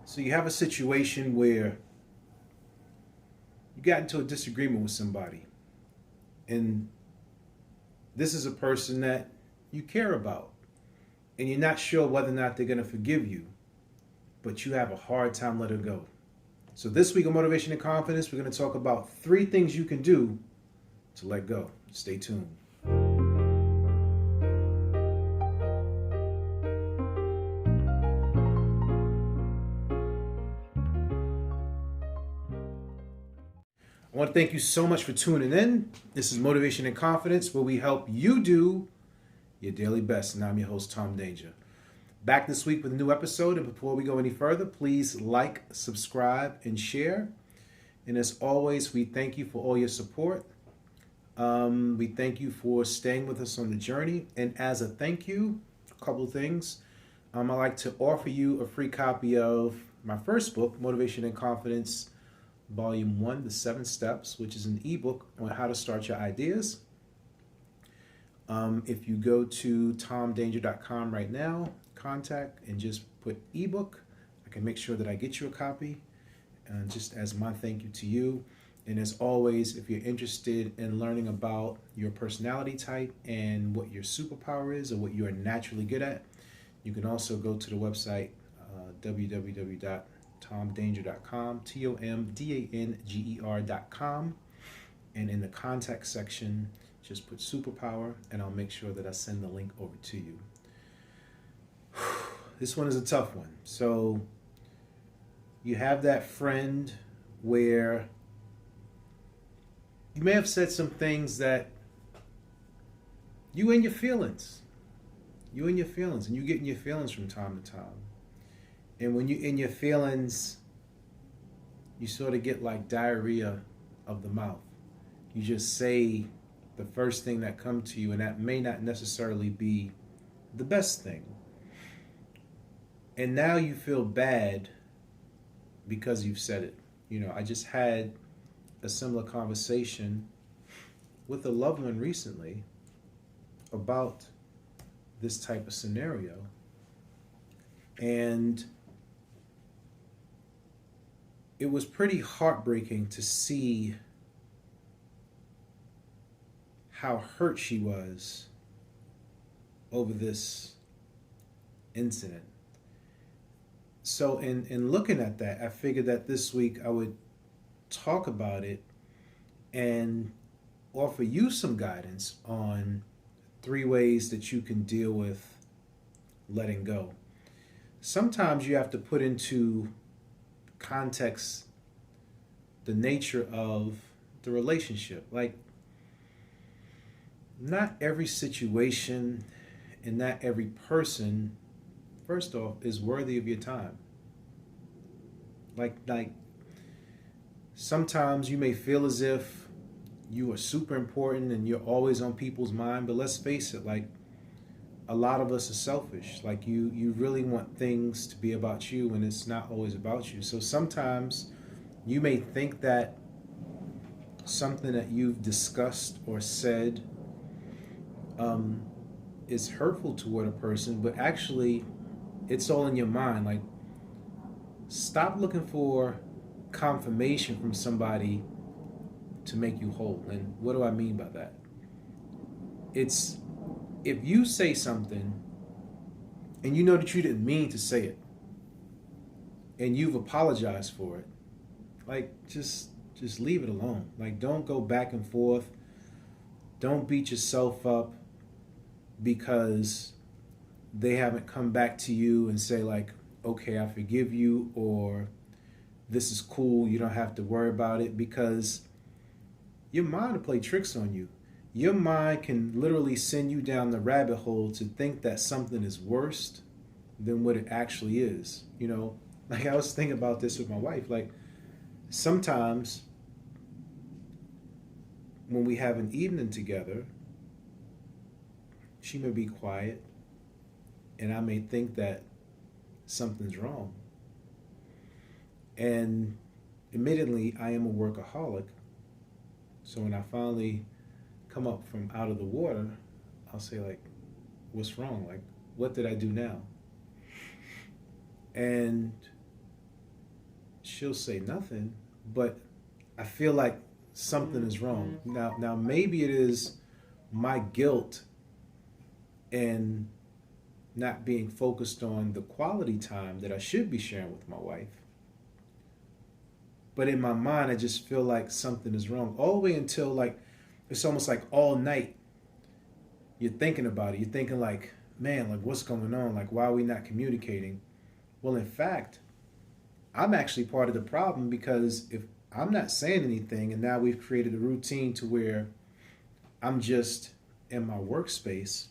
So you have a situation where you got into a disagreement with somebody, and this is a person that you care about, and you're not sure whether or not they're going to forgive you, but you have a hard time letting go. So this week on Motivation and Confidence, we're going to talk about 3 things you can do to let go. Stay tuned. I want to thank you so much for tuning in. This is Motivation and Confidence, where we help you do your daily best. And I'm your host, Tom Danger. Back this week with a new episode. And before we go any further, please like, subscribe, and share. And as always, we thank you for all your support. We thank you for staying with us on the journey. And as a thank you, a couple of things. I'd like to offer you a free copy of my first book, Motivation and Confidence, Volume 1, The 7 Steps, which is an ebook on how to start your ideas. If you go to tomdanger.com right now, contact, and just put ebook, I can make sure that I get you a copy, just as my thank you to you. And as always, if you're interested in learning about your personality type and what your superpower is or what you are naturally good at, you can also go to the website www.tomdanger.com, TOMDANGER.com, and in the contact section, just put superpower, and I'll make sure that I send the link over to you. This one is a tough one. So you have that friend where you may have said some things that you in your feelings. You in your feelings, and you get in your feelings from time to time. And when you're in your feelings, you sort of get like diarrhea of the mouth. You just say the first thing that comes to you, and that may not necessarily be the best thing. And now you feel bad because you've said it. You know, I just had a similar conversation with a loved one recently about this type of scenario. And it was pretty heartbreaking to see how hurt she was over this incident. So in looking at that, I figured that this week I would talk about it and offer you some guidance on 3 ways that you can deal with letting go. Sometimes you have to put into context the nature of the relationship. Like, not every situation and not every person, first off, is worthy of your time. Like sometimes you may feel as if you are super important and you're always on people's mind, but let's face it, like, a lot of us are selfish. Like, you really want things to be about you when it's not always about you. So sometimes you may think that something that you've discussed or said is hurtful toward a person, but actually it's all in your mind. Like, stop looking for confirmation from somebody to make you whole. And what do I mean by that? It's if you say something and you know that you didn't mean to say it and you've apologized for it, like, just leave it alone. Like, don't go back and forth. Don't beat yourself up because they haven't come back to you and say, like, okay, I forgive you, or this is cool, you don't have to worry about it, because your mind will play tricks on you. Your mind can literally send you down the rabbit hole to think that something is worse than what it actually is. You know, like, I was thinking about this with my wife. Like, sometimes when we have an evening together, she may be quiet and I may think that something's wrong. And admittedly, I am a workaholic. So when I finally come up from out of the water, I'll say, like, what's wrong? Like, what did I do now? And she'll say nothing, but I feel like something is wrong. Now maybe it is my guilt and not being focused on the quality time that I should be sharing with my wife. But in my mind, I just feel like something is wrong. All the way until like, it's almost like all night you're thinking about it. You're thinking like, man, like what's going on? Like, why are we not communicating? Well, in fact, I'm actually part of the problem, because if I'm not saying anything and now we've created a routine to where I'm just in my workspace,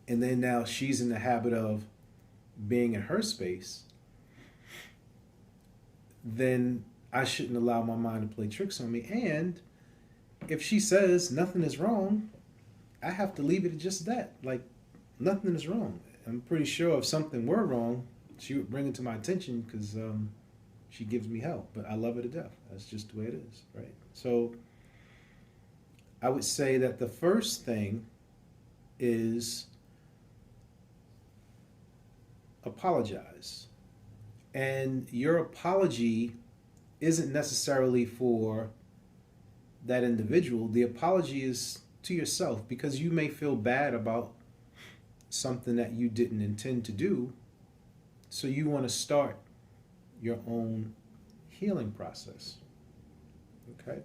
and then now she's in the habit of being in her space, then I shouldn't allow my mind to play tricks on me. And if she says nothing is wrong, I have to leave it at just that. Like, nothing is wrong. I'm pretty sure if something were wrong, she would bring it to my attention, because she gives me help. But I love her to death. That's just the way it is, right? So I would say that the first thing is apologize. And your apology isn't necessarily for that individual. The apology is to yourself, because you may feel bad about something that you didn't intend to do. So you want to start your own healing process. Okay?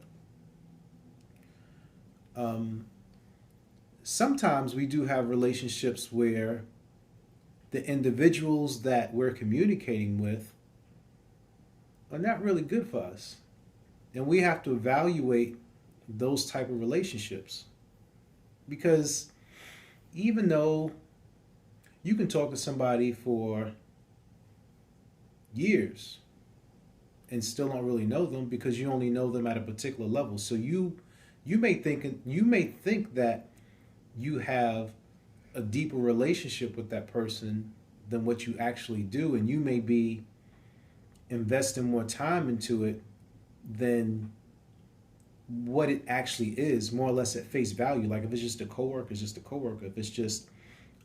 Sometimes we do have relationships where the individuals that we're communicating with are not really good for us. And we have to evaluate those type of relationships. Because even though you can talk to somebody for years and still don't really know them, because you only know them at a particular level. So you may think that you have a deeper relationship with that person than what you actually do, and you may be investing more time into it than what it actually is, more or less at face value. Like if it's just a coworker, it's just a coworker. If it's just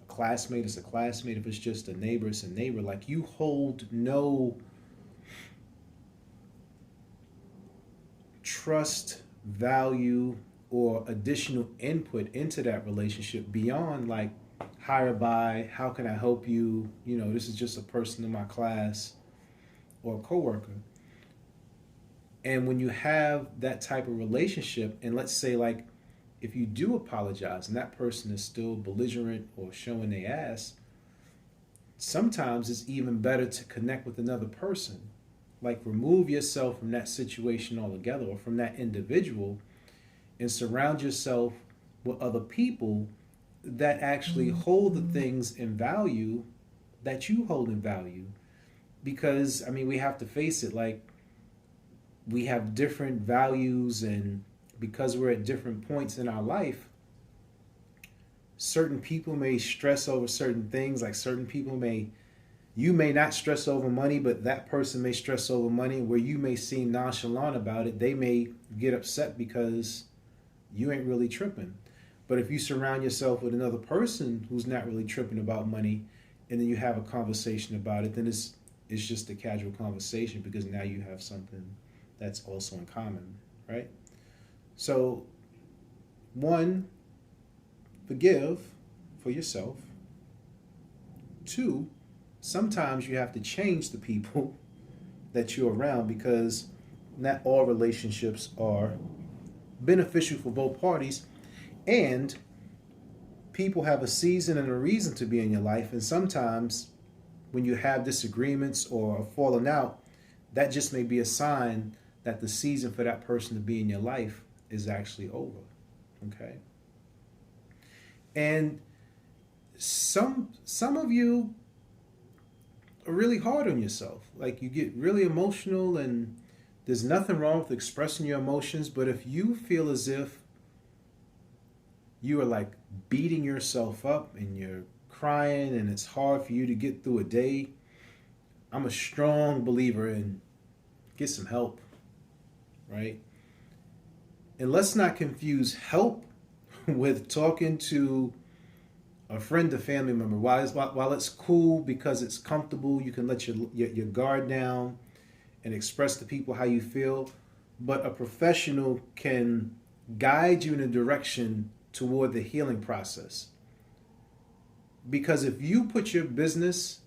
a classmate, it's a classmate. If it's just a neighbor, it's a neighbor. Like you hold no trust, value, or additional input into that relationship beyond like higher by, how can I help you? You know, this is just a person in my class or a coworker. And when you have that type of relationship, and let's say like if you do apologize and that person is still belligerent or showing their ass, sometimes it's even better to connect with another person. Like remove yourself from that situation altogether, or from that individual, and surround yourself with other people that actually hold the things in value that you hold in value. Because, I mean, we have to face it, like, we have different values, and because we're at different points in our life, certain people may stress over certain things. Like certain people you may not stress over money, but that person may stress over money, where you may seem nonchalant about it. They may get upset because you ain't really tripping. But if you surround yourself with another person who's not really tripping about money, and then you have a conversation about it, then it's just a casual conversation, because now you have something that's also in common, right? So, one, forgive for yourself. Two, sometimes you have to change the people that you're around, because not all relationships are beneficial for both parties, and people have a season and a reason to be in your life. And sometimes when you have disagreements or falling out, that just may be a sign that the season for that person to be in your life is actually over. Okay? And some of you are really hard on yourself. Like you get really emotional, and there's nothing wrong with expressing your emotions, but if you feel as if you are like beating yourself up and you're crying and it's hard for you to get through a day, I'm a strong believer in get some help, right? And let's not confuse help with talking to a friend or family member. While it's cool because it's comfortable, you can let your guard down and express to people how you feel, but a professional can guide you in a direction toward the healing process. Because if you put your business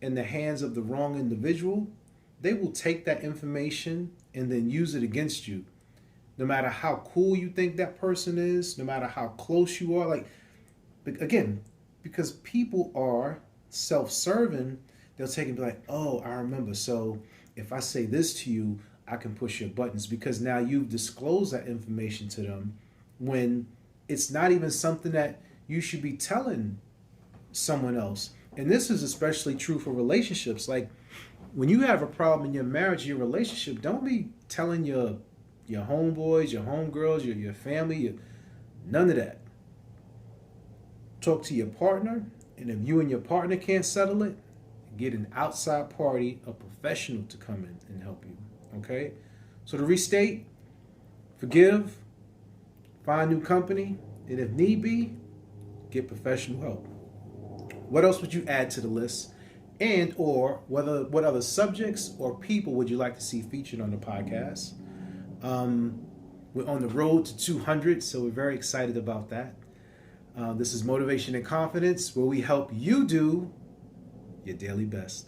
in the hands of the wrong individual, they will take that information and then use it against you. No matter how cool you think that person is, no matter how close you are, like, again, because people are self-serving, they'll take and be like, oh, I remember. So if I say this to you, I can push your buttons, because now you've disclosed that information to them when it's not even something that you should be telling someone else. And this is especially true for relationships. Like, when you have a problem in your marriage, your relationship, don't be telling your homeboys, your homegirls, your family, none of that. Talk to your partner, and if you and your partner can't settle it, get an outside party, a professional, to come in and help you. Okay? So to restate, forgive, find new company, and if need be, get professional help. What else would you add to the list? And or what other subjects or people would you like to see featured on the podcast? We're on the road to 200, so we're very excited about that. This is Motivation and Confidence, where we help you do your daily best.